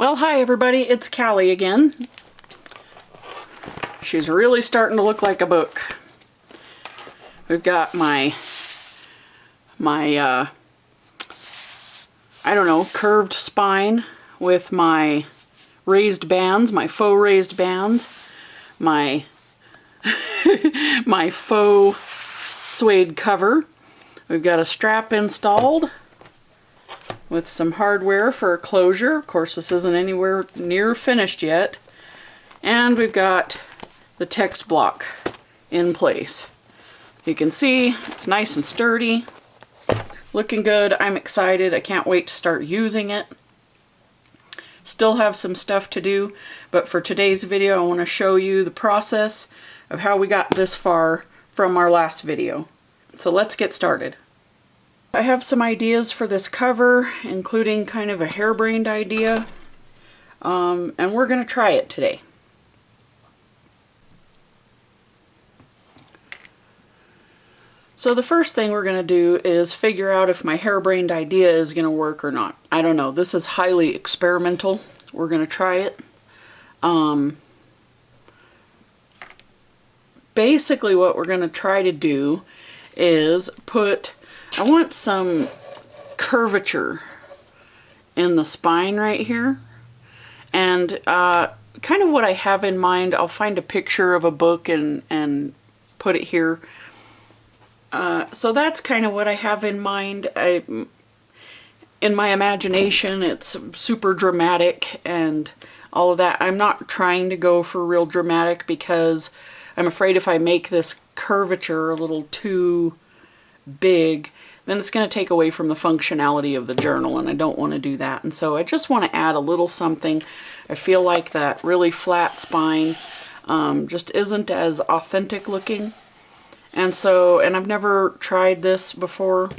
Well, hi everybody, it's Callie again. She's really starting to look like a book. We've got my I don't know, curved spine with my raised bands, my faux raised bands, my my faux suede cover. We've got a strap installed with some hardware for a closure. Of course, this isn't anywhere near finished yet. And we've got the text block in place. You can see it's nice and sturdy, looking good. I'm excited. I can't wait to start using it. Still have some stuff to do, but for today's video I want to show you the process of how we got this far from our last video. So let's get started. I have some ideas for this cover, including kind of a harebrained idea, and we're going to try it today. So the first thing we're going to do is figure out if my harebrained idea is going to work or not. I don't know. This is highly experimental. We're going to try it. Basically what we're going to try to do is I want some curvature in the spine right here. And kind of what I have in mind, I'll find a picture of a book and put it here. So that's kind of what I have in mind. In my imagination, it's super dramatic and all of that. I'm not trying to go for real dramatic because I'm afraid if I make this curvature a little too big, then it's going to take away from the functionality of the journal, and I don't want to do that. And so I just want to add a little something. I feel like that really flat spine just isn't as authentic looking. And I've never tried this before,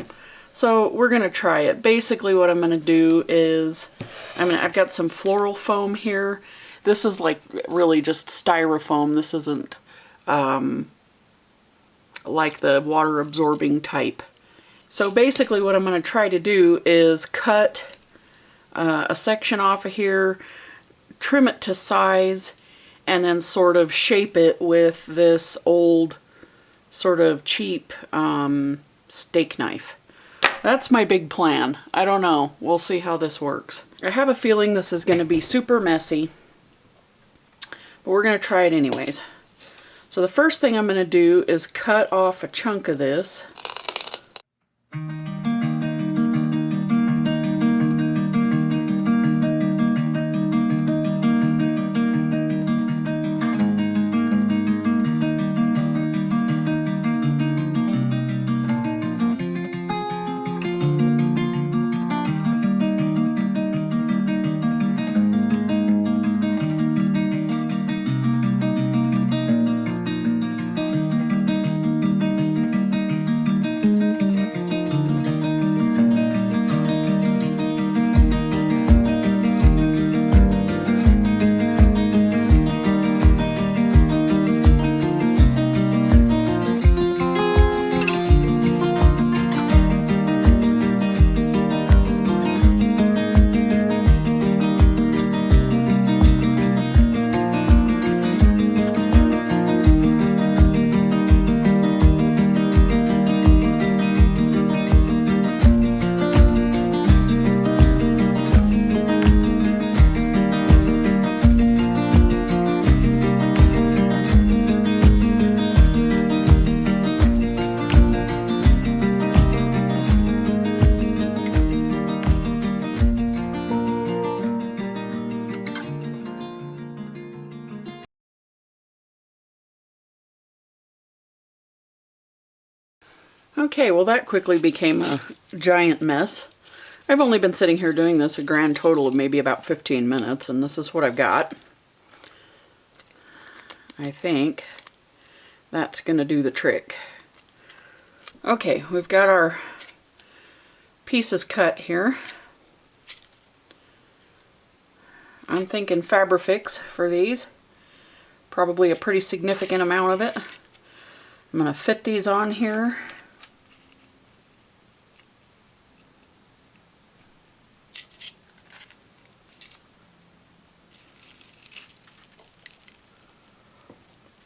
so we're going to try it. Basically what I'm going to do is, I've got some floral foam here. This is like really just styrofoam. This isn't like the water absorbing type. So basically what I'm going to try to do is cut a section off of here, trim it to size, and then sort of shape it with this old sort of cheap steak knife. That's my big plan. I don't know. We'll see how this works. I have a feeling this is going to be super messy, but we're going to try it anyways. So the first thing I'm going to do is cut off a chunk of this. Okay, well that quickly became a giant mess. I've only been sitting here doing this a grand total of maybe about 15 minutes, and this is what I've got. I think that's going to do the trick. Okay, we've got our pieces cut here. I'm thinking Fabrifix for these. Probably a pretty significant amount of it. I'm going to fit these on here.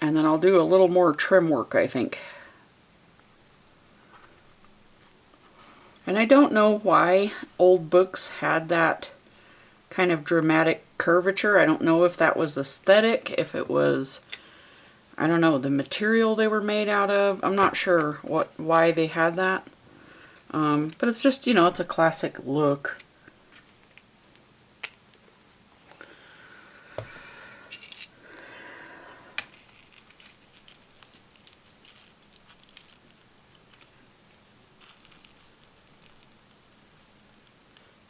And then I'll do a little more trim work, I think. And I don't know why old books had that kind of dramatic curvature. I don't know if that was aesthetic, if it was, I don't know, the material they were made out of. I'm not sure why they had that. But it's just, you know, it's a classic look.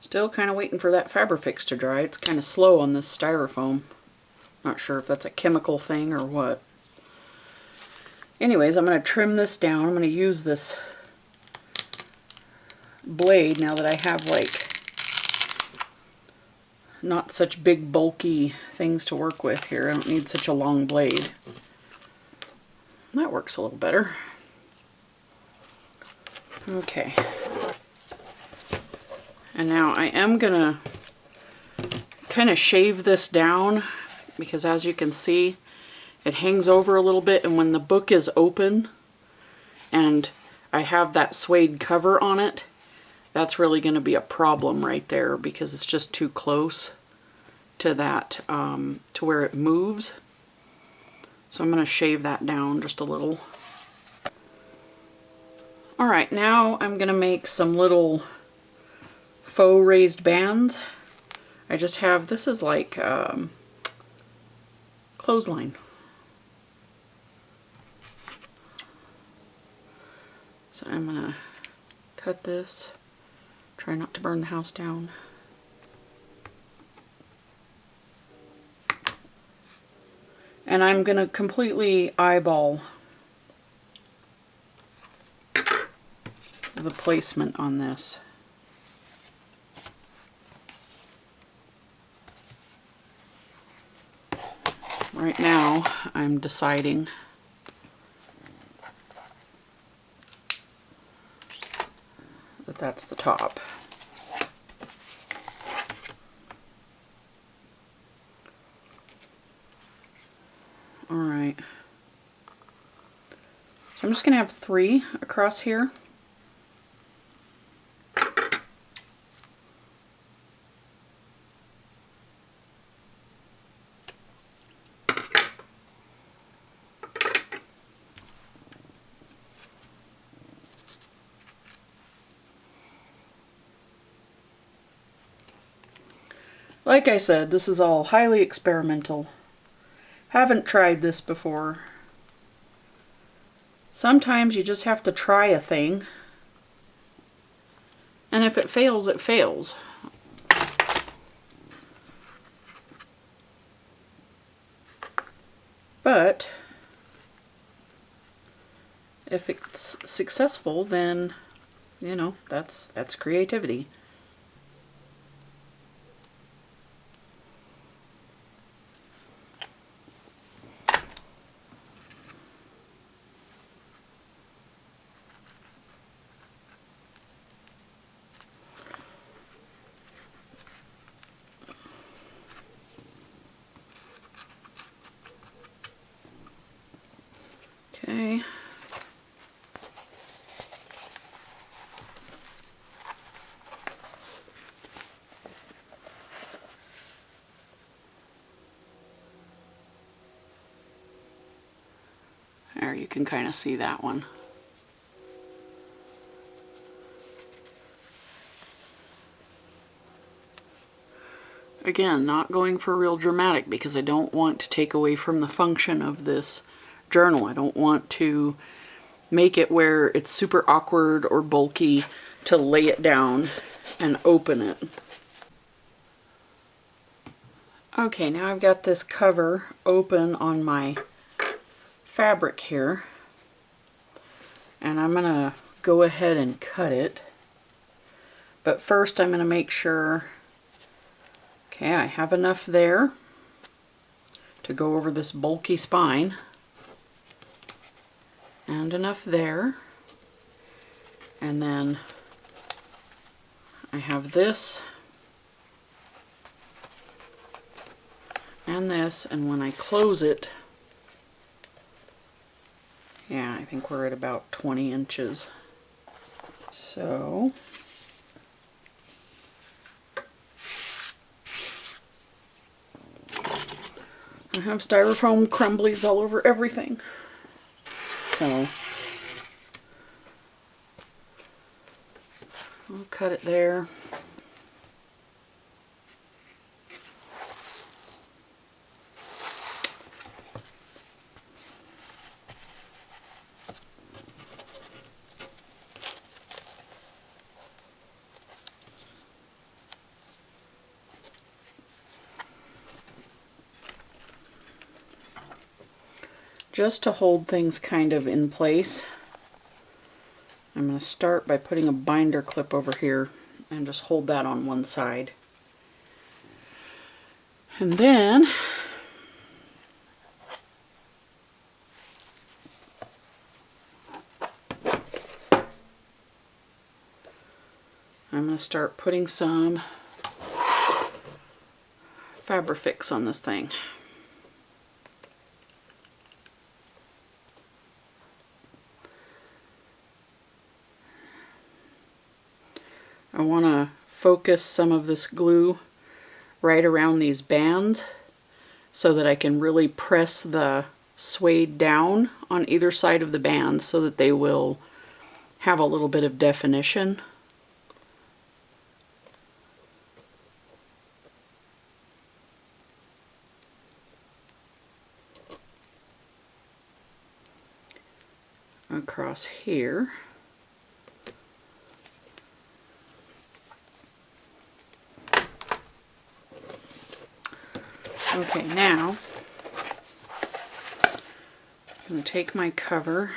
Still kind of waiting for that Fabrifix to dry. It's kind of slow on this styrofoam. Not sure if that's a chemical thing or what. Anyways, I'm going to trim this down. I'm going to use this blade now that I have like not such big bulky things to work with here. I don't need such a long blade. That works a little better. Okay. And now I am gonna kind of shave this down because as you can see it hangs over a little bit, and when the book is open and I have that suede cover on it, that's really going to be a problem right there because it's just too close to that, to where it moves. So I'm going to shave that down just a little. Alright, now I'm going to make some little faux raised bands. I just have, this is like clothesline. So I'm going to cut this, try not to burn the house down. And I'm going to completely eyeball the placement on this. Right now, I'm deciding that that's the top. Alright. So I'm just going to have 3 across here. Like I said, this is all highly experimental. Haven't tried this before. Sometimes you just have to try a thing, and if it fails, it fails. But if it's successful, then, you know, that's creativity. Okay. There, you can kind of see that one. Again, not going for real dramatic because I don't want to take away from the function of this journal. I don't want to make it where it's super awkward or bulky to lay it down and open it. Okay, now I've got this cover open on my fabric here, and I'm gonna go ahead and cut it. But first I'm gonna make sure, okay, I have enough there to go over this bulky spine, and enough there, and then I have this and this, and when I close it, Yeah, I think we're at about 20 inches. So I have styrofoam crumblies all over everything. So I'll cut it there. Just to hold things kind of in place, I'm going to start by putting a binder clip over here and just hold that on one side. And then I'm going to start putting some Fabrifix on this thing. I want to focus some of this glue right around these bands so that I can really press the suede down on either side of the bands so that they will have a little bit of definition. Across here. Okay, now I'm going to take my cover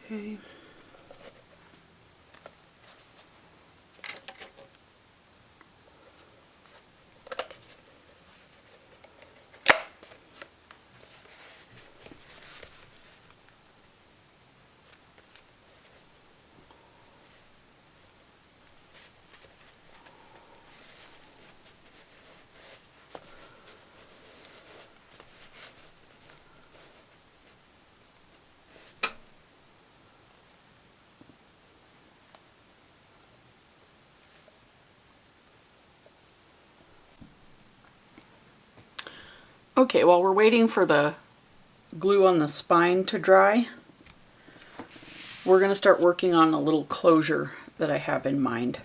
Okay. Okay, while we're waiting for the glue on the spine to dry, we're going to start working on a little closure that I have in mind.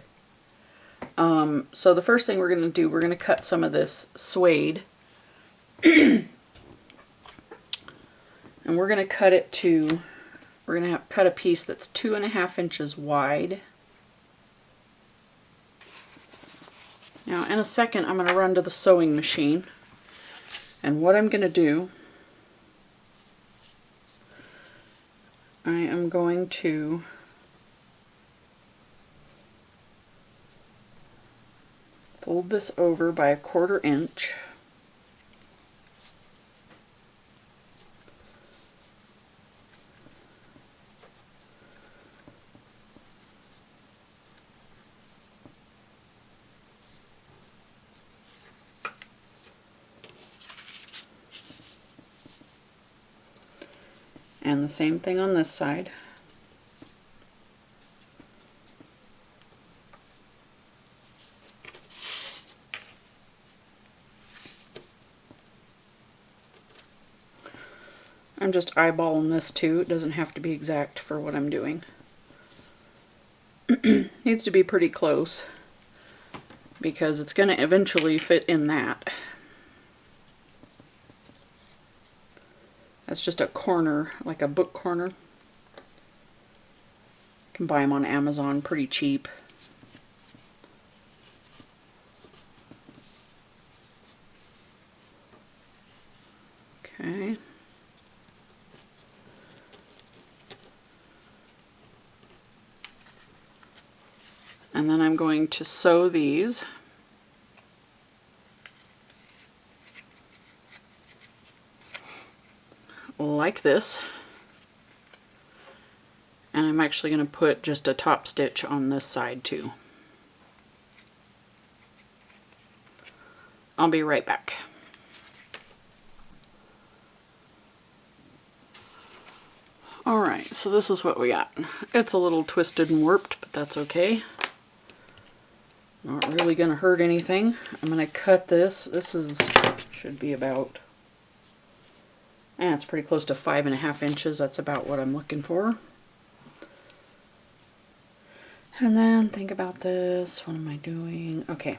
So the first thing we're going to do, we're going to cut some of this suede. And we're going to cut it to, we're going to cut a piece that's 2.5 inches wide. Now in a second I'm going to run to the sewing machine. And what I'm going to do, I am going to fold this over by 1/4 inch. And the same thing on this side. I'm just eyeballing this too. It doesn't have to be exact for what I'm doing. Needs to be pretty close because it's going to eventually fit in that. That's just a corner, like a book corner. You can buy them on Amazon pretty cheap. Okay. And then I'm going to sew these. Like this. And I'm actually going to put just a top stitch on this side too. I'll be right back. Alright, so this is what we got. It's a little twisted and warped, but that's okay. Not really going to hurt anything. I'm going to cut this. This should be about, it's pretty close to 5.5 inches. That's about what I'm looking for. And then think about this. What am I doing? Okay.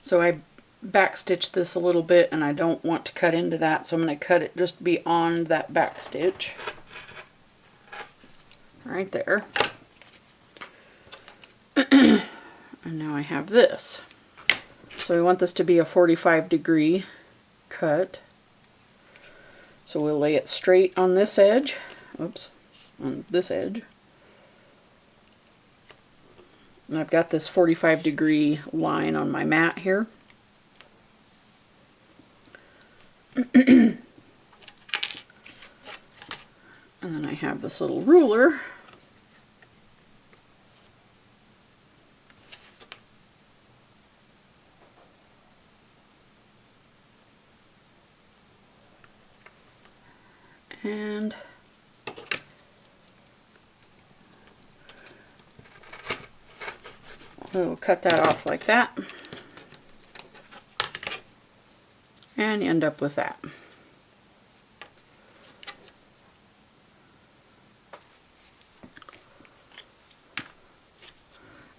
So I backstitched this a little bit and I don't want to cut into that, so I'm going to cut it just beyond that back stitch. Right there. And now I have this. So we want this to be a 45-degree cut. So we'll lay it straight on this edge. Oops, on this edge. And I've got this 45-degree line on my mat here. And then I have this little ruler. And we'll cut that off like that. And you end up with that.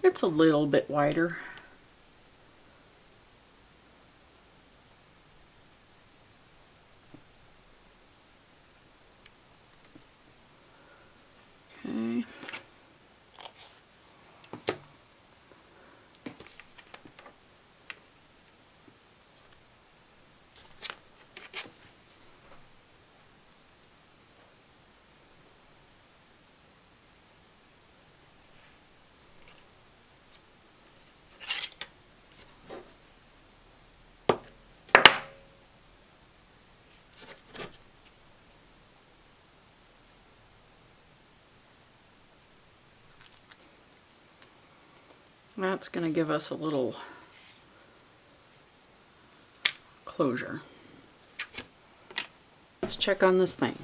It's a little bit wider. Okay. That's going to give us a little closure. Let's check on this thing.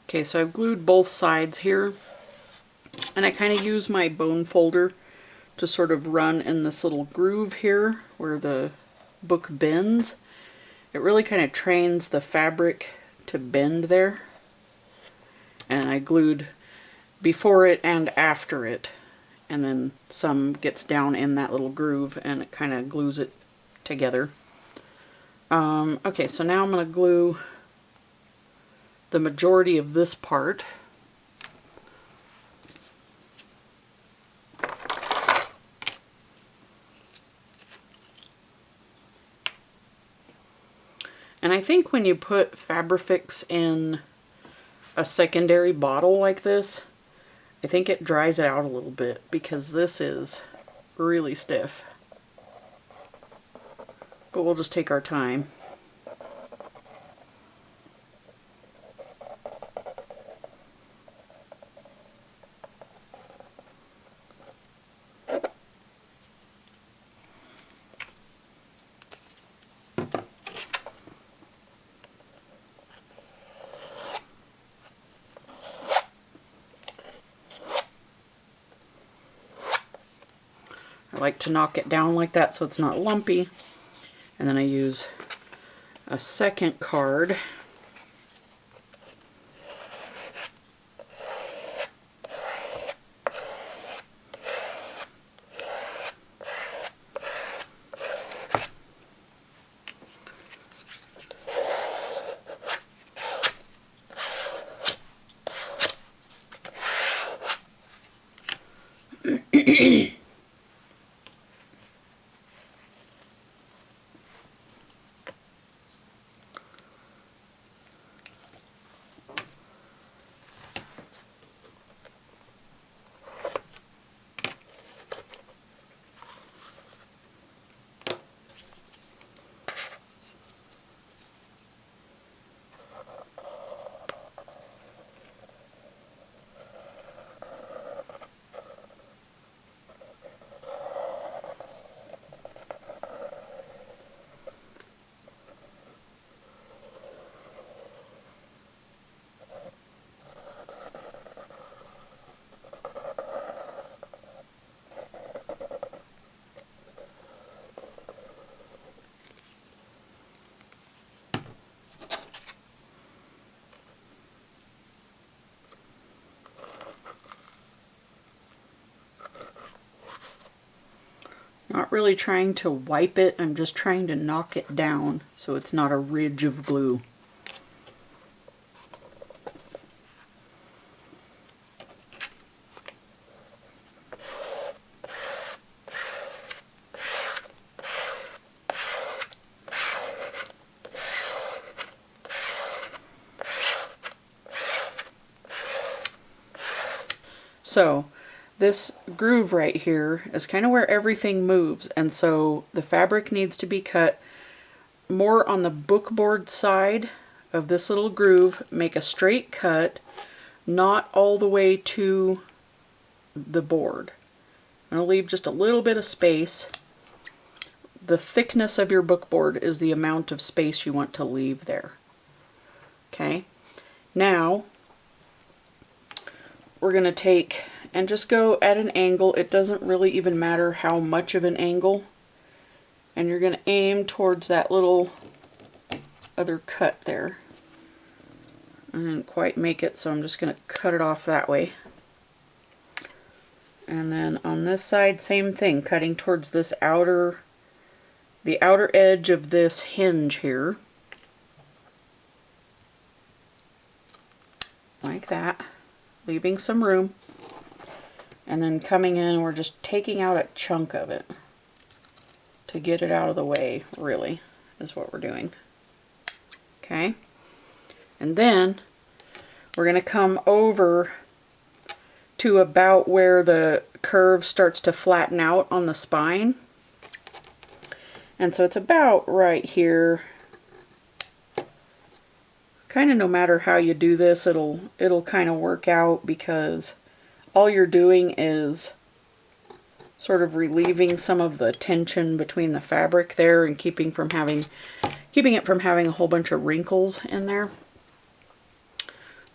Okay, so I've glued both sides here, and I kind of use my bone folder to sort of run in this little groove here where the book bends. It really kind of trains the fabric to bend there. And I glued before it and after it, and then some gets down in that little groove and it kind of glues it together. Okay, so now I'm going to glue the majority of this part. And I think when you put Fabrifix in a secondary bottle like this, I think it dries it out a little bit because this is really stiff. But we'll just take our time. I like to knock it down like that so it's not lumpy. And then I use a second card. Not really trying to wipe it, I'm just trying to knock it down so it's not a ridge of glue. So this groove right here is kind of where everything moves, and so the fabric needs to be cut more on the bookboard side of this little groove. Make a straight cut, not all the way to the board. I'm going to leave just a little bit of space. The thickness of your bookboard is the amount of space you want to leave there. Okay, now we're going to take and just go at an angle. It doesn't really even matter how much of an angle. And you're going to aim towards that little other cut there. I didn't quite make it, so I'm just going to cut it off that way. And then on this side, same thing, cutting towards this the outer edge of this hinge here. Like that. Leaving some room. And then coming in, we're just taking out a chunk of it to get it out of the way, really, is what we're doing. Okay? And then we're going to come over to about where the curve starts to flatten out on the spine. And so it's about right here. Kind of no matter how you do this, it'll kind of work out, because all you're doing is sort of relieving some of the tension between the fabric there and keeping it from having a whole bunch of wrinkles in there.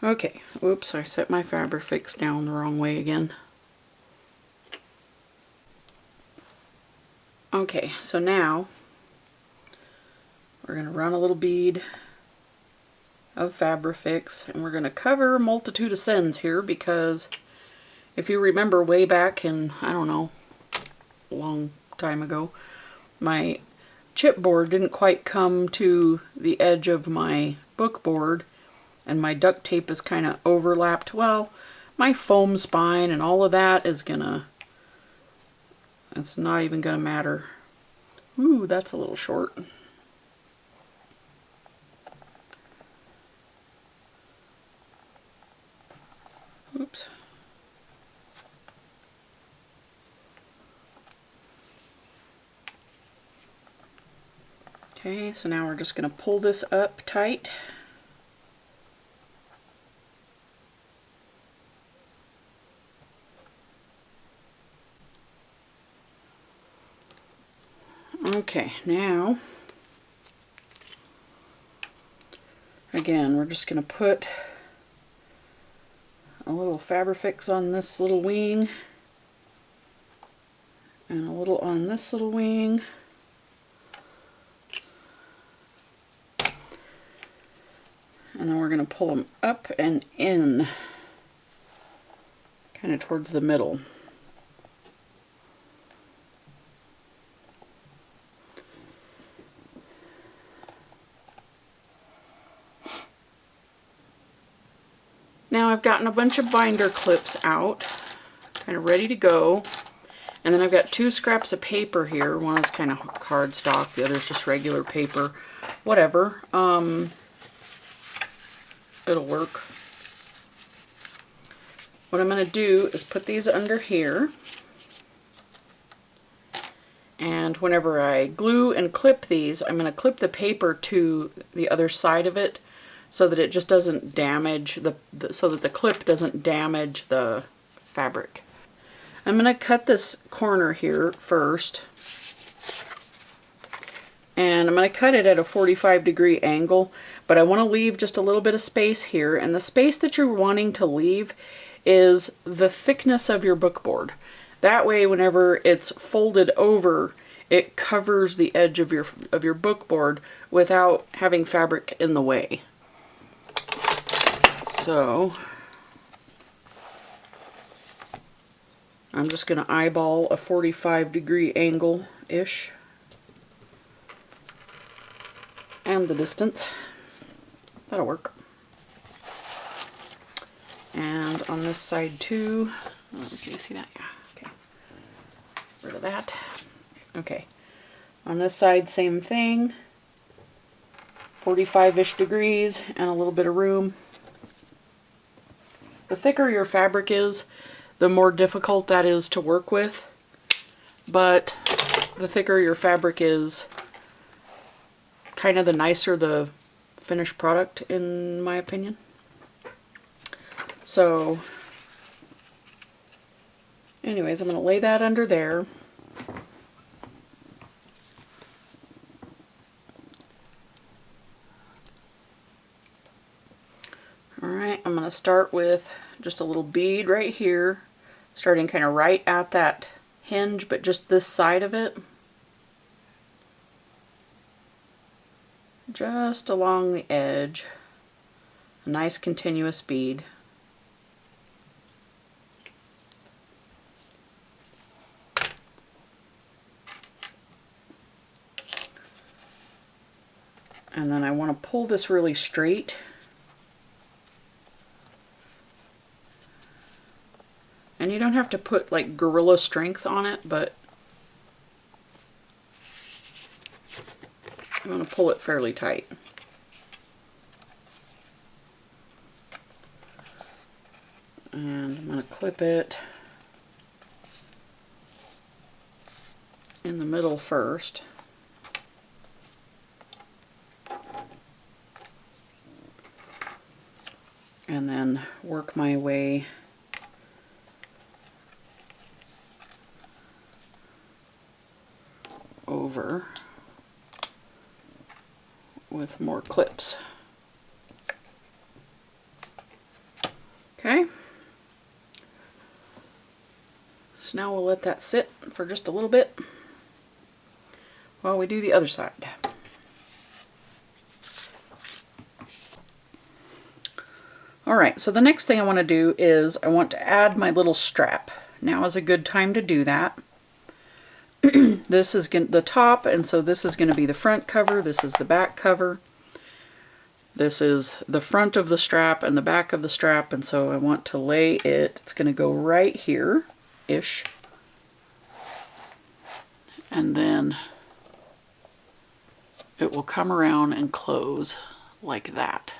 Okay, oops, I set my Fabrifix down the wrong way again. Okay, so now we're going to run a little bead of Fabrifix, and we're going to cover a multitude of sins here, because if you remember way back in, I don't know, a long time ago, my chipboard didn't quite come to the edge of my bookboard, and my duct tape is kind of overlapped. Well, my foam spine and all of that is gonna, it's not even gonna matter. Ooh, that's a little short. Oops. Okay, so now we're just going to pull this up tight. Okay, now, again, we're just going to put a little Fabrifix on this little wing, and a little on this little wing. And then we're going to pull them up and in, kind of towards the middle. Now I've gotten a bunch of binder clips out, kind of ready to go. And then I've got 2 scraps of paper here. One is kind of cardstock, the other is just regular paper. Whatever. It'll work. What I'm going to do is put these under here. And whenever I glue and clip these, I'm going to clip the paper to the other side of it, so that it just doesn't damage so that the clip doesn't damage the fabric. I'm going to cut this corner here first, and I'm going to cut it at a 45-degree angle, but I want to leave just a little bit of space here, and the space that you're wanting to leave is the thickness of your bookboard. That way, whenever it's folded over, it covers the edge of your bookboard without having fabric in the way. So I'm just going to eyeball a 45-degree angle-ish, and the distance. That'll work. And on this side too. Oh, can you see that? Yeah. Okay. Rid of that. Okay. On this side, same thing. 45-ish degrees and a little bit of room. The thicker your fabric is, the more difficult that is to work with. But the thicker your fabric is, kind of the nicer the finished product, in my opinion. So, anyways, I'm going to lay that under there. Alright, I'm going to start with just a little bead right here, starting kind of right at that hinge, but just this side of it. Just along the edge. A nice continuous bead. And then I want to pull this really straight. And you don't have to put like gorilla strength on it, but I'm going to pull it fairly tight. And I'm going to clip it in the middle first. And then work my way over with more clips. Okay. So now we'll let that sit for just a little bit while we do the other side. Alright, so the next thing I want to do is I want to add my little strap. Now is a good time to do that. This is the top, and so this is going to be the front cover, this is the back cover. This is the front of the strap and the back of the strap, and so I want to lay it, it's going to go right here-ish. And then it will come around and close like that.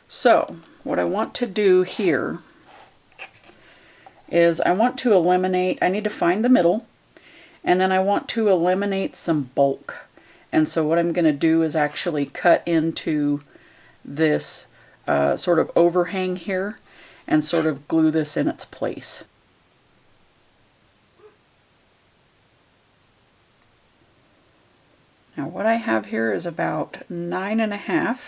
So, what I want to do here is I want to eliminate, I need to find the middle, and then I want to eliminate some bulk. And so what I'm going to do is actually cut into this sort of overhang here and sort of glue this in its place. Now what I have here is about 9.5.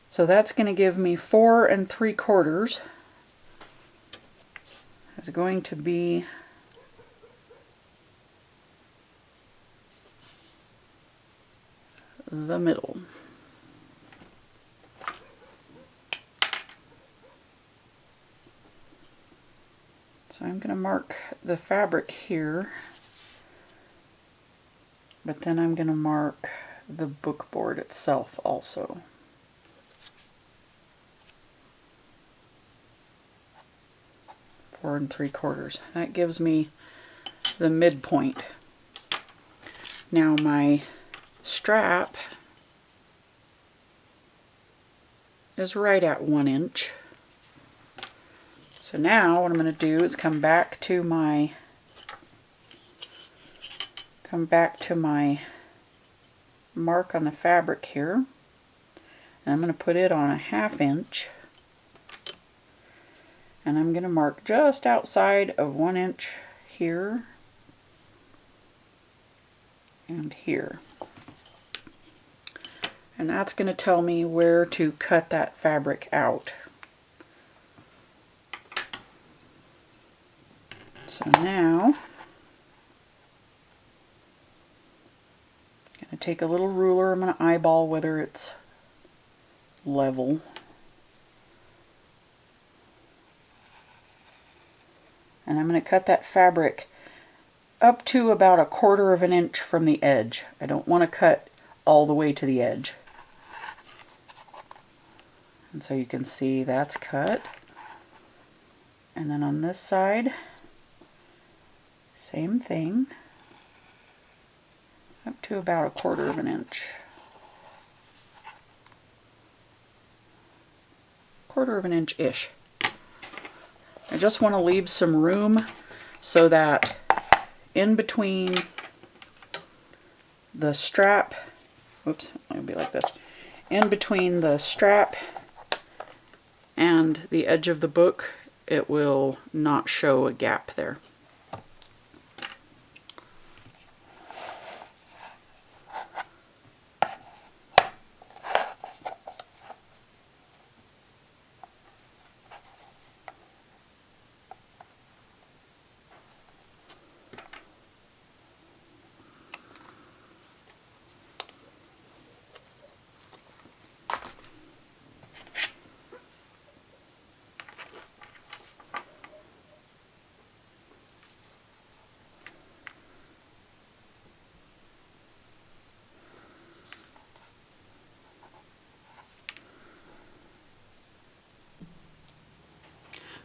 So that's going to give me 4 3/4. It's going to be the middle. So I'm going to mark the fabric here, but then I'm going to mark the book board itself also. Four 3/4. That gives me the midpoint. Now my strap is right at 1 inch. So now what I'm going to do is come back to my mark on the fabric here, and I'm going to put it on a 1/2 inch, and I'm going to mark just outside of 1 inch here and here. And that's going to tell me where to cut that fabric out. So now I'm going to take a little ruler. I'm going to eyeball whether it's level. And I'm going to cut that fabric up to about 1/4 inch from the edge. I don't want to cut all the way to the edge. And so you can see that's cut. And then on this side, same thing, up to about 1/4 inch. 1/4 inch-ish. I just want to leave some room so that in between the strap, whoops, it'll be like this, in between the strap and the edge of the book, it will not show a gap there.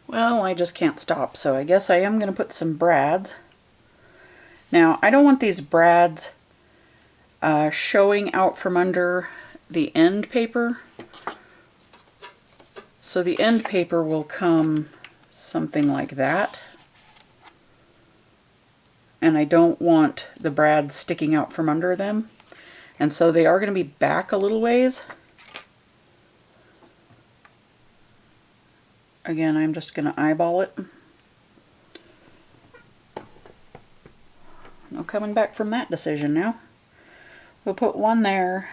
Well, I just can't stop, so I guess I am going to put some brads. Now, I don't want these brads showing out from under the end paper. So the end paper will come something like that. And I don't want the brads sticking out from under them. And so they are going to be back a little ways. Again, I'm just going to eyeball it. No coming back from that decision now. We'll put one there.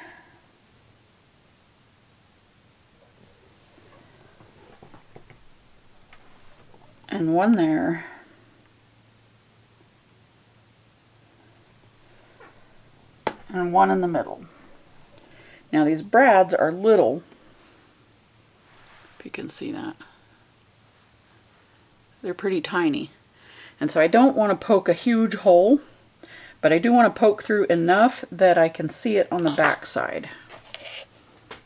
And one there. And one in the middle. Now these brads are little, if you can see that. They're pretty tiny. And so I don't want to poke a huge hole, but I do want to poke through enough that I can see it on the back side.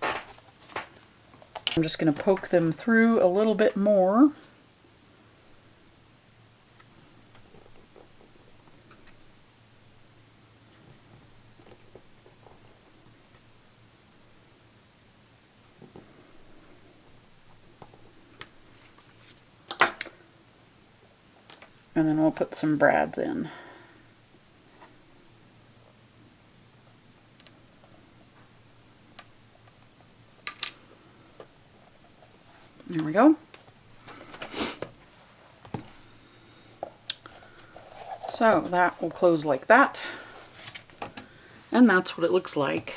I'm just going to poke them through a little bit more. And then we'll put some brads in. There we go. So that will close like that. And that's what it looks like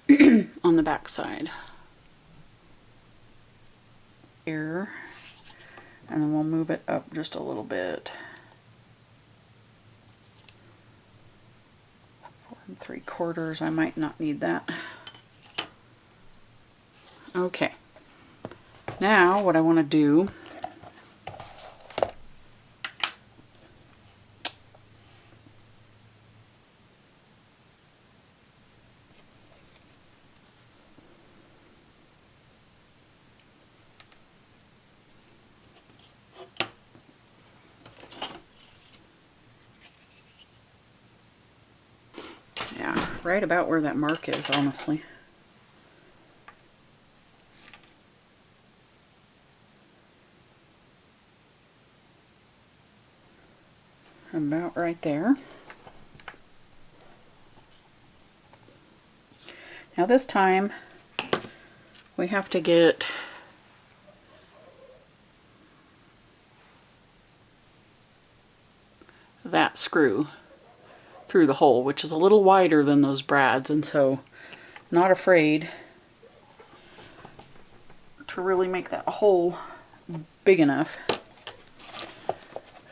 on the back side. Here. And then we'll move it up just a little bit. 4 3/4. I might not need that. Okay. Now what I want to do right about where that mark is, honestly. About right there. Now this time we have to get that screw through the hole, which is a little wider than those brads, and so not afraid to really make that hole big enough.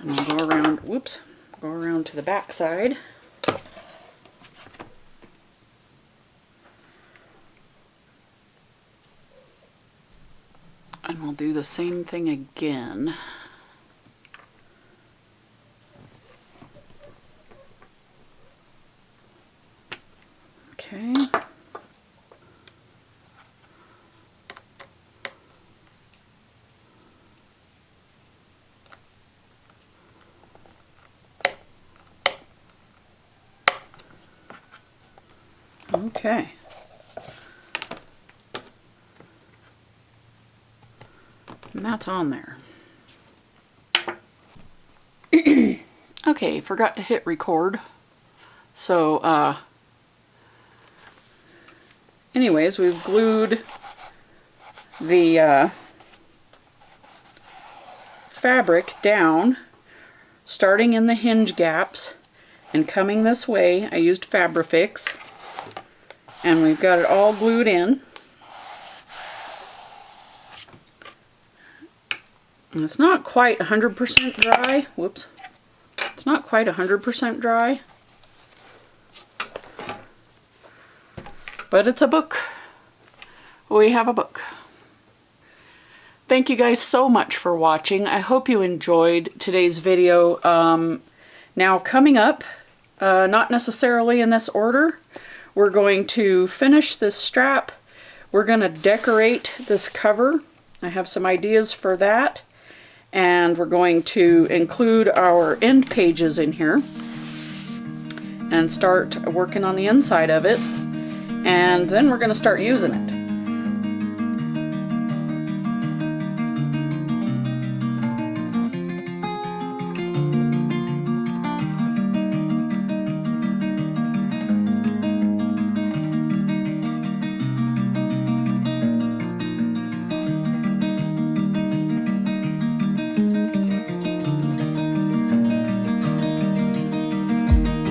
And I'll go around, whoops, go around to the back side. And we'll do the same thing again. Okay. Okay. And that's on there. Okay, forgot to hit record. So, anyways, we've glued the fabric down, starting in the hinge gaps and coming this way. I used Fabrifix, and we've got it all glued in. And it's not quite 100% dry. Whoops. It's not quite 100% dry. But it's a book. We have a book. Thank you guys so much for watching. I hope you enjoyed today's video. Now coming up, not necessarily in this order, we're going to finish this strap. We're going to decorate this cover. I have some ideas for that. And we're going to include our end pages in here and start working on the inside of it. And then we're going to start using it.